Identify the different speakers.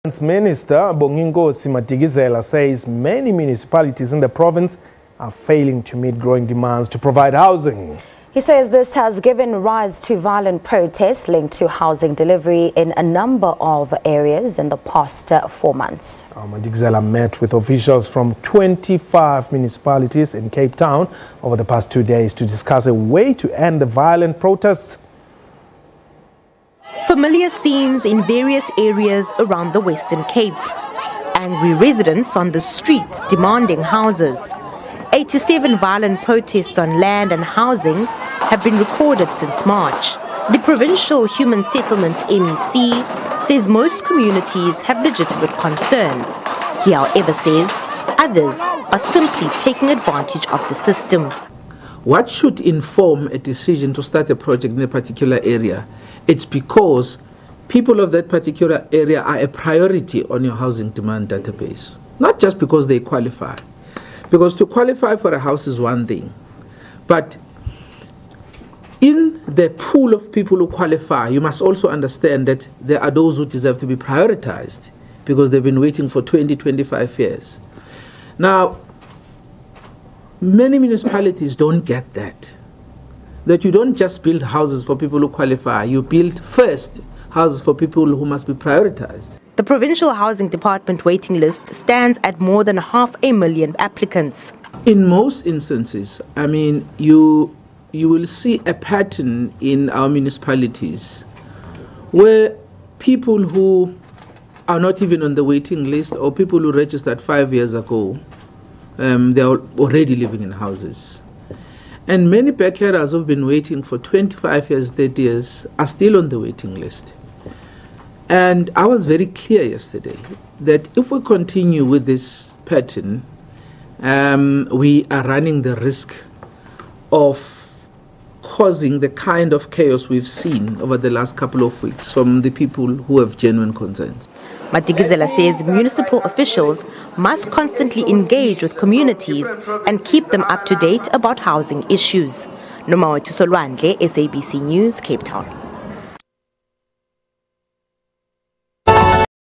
Speaker 1: Minister Bonginkosi Madikizela says many municipalities in the province are failing to meet growing demands to provide housing.
Speaker 2: He says this has given rise to violent protests linked to housing delivery in a number of areas in the past 4 months.
Speaker 1: Madikizela met with officials from 25 municipalities in Cape Town over the past 2 days to discuss a way to end the violent protests.
Speaker 3: Familiar scenes in various areas around the Western Cape. Angry residents on the streets demanding houses. 87 violent protests on land and housing have been recorded since March. The Provincial Human Settlements MEC says most communities have legitimate concerns. He, however, says others are simply taking advantage of the system.
Speaker 4: What should inform a decision to start a project in a particular area? It's because people of that particular area are a priority on your housing demand database. Not just because they qualify. Because to qualify for a house is one thing. But in the pool of people who qualify, you must also understand that there are those who deserve to be prioritized because they've been waiting for 20, 25 years. Now, many municipalities don't get that. That you don't just build houses for people who qualify, you build first houses for people who must be prioritized.
Speaker 3: The Provincial Housing Department waiting list stands at more than 500,000 applicants.
Speaker 4: In most instances, I mean, you will see a pattern in our municipalities where people who are not even on the waiting list or people who registered 5 years ago, they are already living in houses. And many backheaders who've been waiting for 25 years, 30 years, are still on the waiting list. And I was very clear yesterday that if we continue with this pattern, we are running the risk of causing the kind of chaos we've seen over the last couple of weeks from the people who have genuine concerns.
Speaker 3: Madikizela says municipal officials must constantly engage with communities and keep them up to date about housing issues. Nomawethu Solwandle, SABC News, Cape Town.